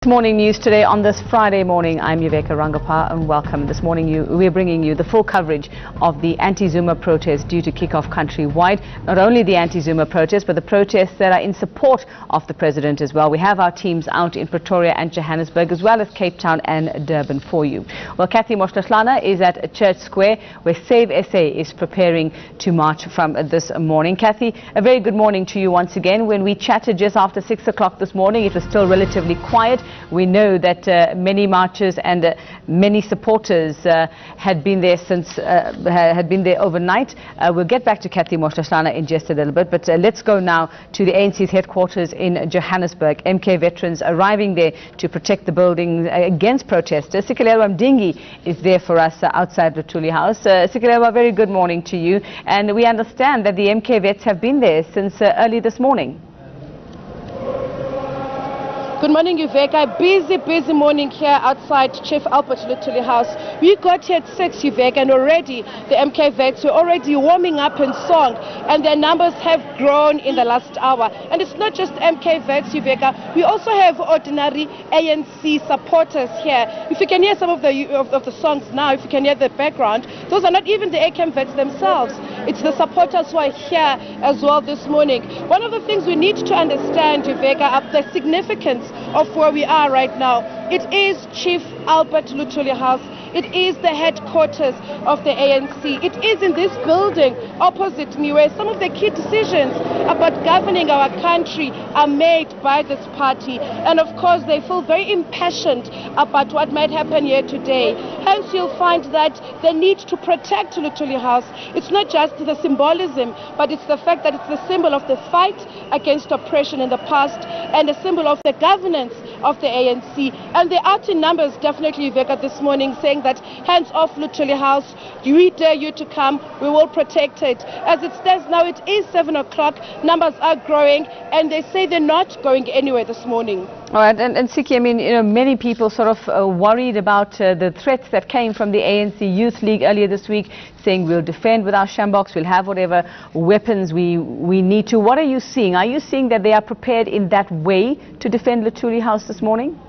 Morning news today on this Friday morning. I'm Yuveka Rangappa and welcome. This morning we're bringing you the full coverage of the anti-Zuma protest due to kick off countrywide. Not only the anti-Zuma protest, but the protests that are in support of the president as well. We have our teams out in Pretoria and Johannesburg as well as Cape Town and Durban for you. Well, Kathy Moshlashlana is at Church Square where Save SA is preparing to march from this morning. Kathy, a very good morning to you once again. When we chatted just after 6 o'clock this morning, it was still relatively quiet. We know that many marchers and many supporters had been there overnight. We'll get back to Kathy Moshlashlana in just a little bit, but let's go now to the ANC's headquarters in Johannesburg. MK veterans arriving there to protect the building against protesters. Sikelelwa Mdingi is there for us outside Luthuli House. Sikelelwa, a very good morning to you. And we understand that the MK vets have been there since early this morning. Good morning, Yuveka. Busy morning here outside Chief Albert Luthuli House. We got here at 6, Yuveka, and already the MK vets were already warming up in song, and their numbers have grown in the last hour. And it's not just MK vets, Yuveka. We also have ordinary ANC supporters here. If you can hear some of the songs now, if you can hear the background, those are not even the ACAM vets themselves. It's the supporters who are here as well this morning. One of the things we need to understand, Yuveka, the significance of where we are right now. It is Chief Albert Luthuli House. It is the headquarters of the ANC. It is in this building opposite me where some of the key decisions about governing our country are made by this party. And of course, they feel very impassioned about what might happen here today. Hence, you'll find that the need to protect Luthuli House, it's not just the symbolism, but it's the fact that it's the symbol of the fight against oppression in the past and a symbol of the governance of the ANC. And they're out in numbers, definitely, Veka, this morning, saying that hands off Luthuli House, we dare you to come, we will protect it. As it stands now, it is 7 o'clock, numbers are growing, and they say they're not going anywhere this morning. All right, and Siki, I mean, you know, many people sort of worried about the threats that came from the ANC Youth League earlier this week, saying we'll defend with our shambox, we'll have whatever weapons we need to. What are you seeing? Are you seeing that they are prepared in that way to defend Luthuli House this morning?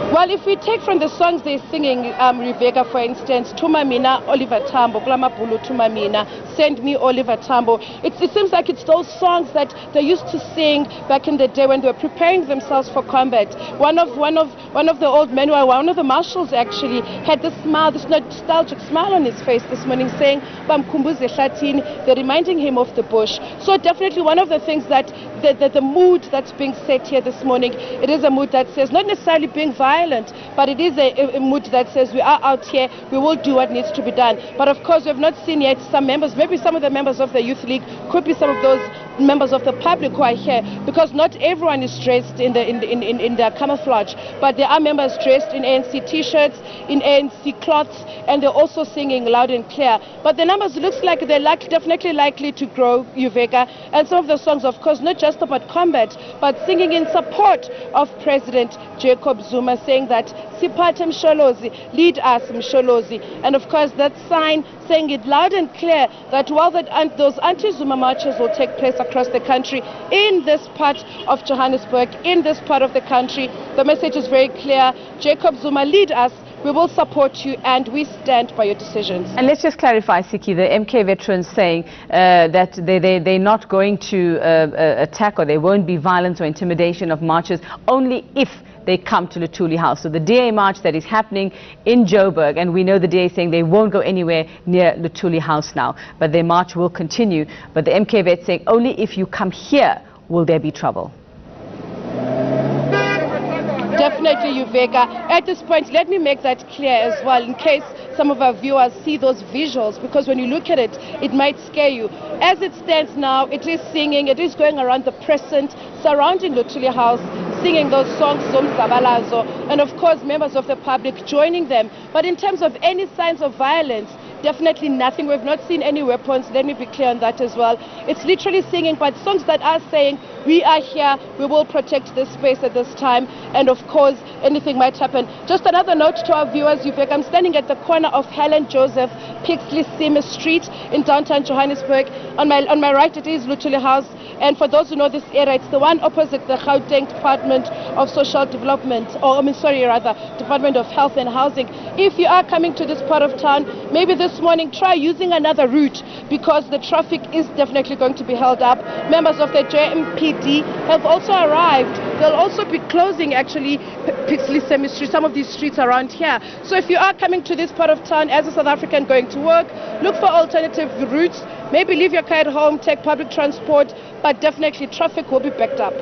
Well, if we take from the songs they're singing, Rebecca, for instance, Tuma Mina, Oliver Tambo, Klamapulu Tuma Mina, Send Me Oliver Tambo. It seems like it's those songs that they used to sing back in the day when they were preparing themselves for combat. One of the old men, one of the marshals actually, had this smile, this nostalgic smile on his face this morning, saying, Bamkumbuze Hlathini, they're reminding him of the bush. So definitely one of the things that the mood that's being set here this morning, it is a mood that says, not necessarily being violent, but it is a mood that says we are out here, we will do what needs to be done. But of course, we have not seen yet some members, maybe some of the members of the Youth League, could be some of those members of the public who are here, because not everyone is dressed in their camouflage, but there are members dressed in ANC t-shirts, in ANC cloths, and they're also singing loud and clear. But the numbers looks like they're definitely likely to grow, Yuveka, and some of the songs, of course, not just about combat, but singing in support of President Jacob Zuma, saying that Sipate Msholozi, lead us Msholozi, and of course that sign saying it loud and clear that while those anti-Zuma marches will take place across the country, in this part of Johannesburg, in this part of the country, the message is very clear. Jacob Zuma, lead us. We will support you and we stand by your decisions. And let's just clarify, Siki, the MK veterans saying that they're not going to attack, or there won't be violence or intimidation of marchers only if they come to Luthuli House. So the DA march that is happening in Joburg, and we know the DA is saying they won't go anywhere near Luthuli House now, but their march will continue. But the MK vets saying only if you come here will there be trouble. Definitely, Yuveka. At this point, let me make that clear as well, in case some of our viewers see those visuals, because when you look at it, it might scare you. As it stands now, it is singing, it is going around the crescent surrounding Luthuli House, singing those songs, Zomzabalazo, and of course members of the public joining them. But in terms of any signs of violence, definitely nothing. We've not seen any weapons. Let me be clear on that as well. It's literally singing, but songs that are saying we are here. We will protect this space at this time. And of course, anything might happen. Just another note to our viewers, Yuvek, I'm standing at the corner of Helen Joseph Pixley Sima Street in downtown Johannesburg. On my right, it is Luthuli House. And for those who know this area, it's the one opposite the Gauteng Department of Social Development, Department of Health and Housing. If you are coming to this part of town, maybe this morning try using another route, because the traffic is definitely going to be held up. Members of the JMPD have also arrived. They'll also be closing actually Pixley Semi Street, some of these streets around here. So if you are coming to this part of town as a South African going to work, look for alternative routes. Maybe leave your car at home, take public transport, but definitely traffic will be backed up.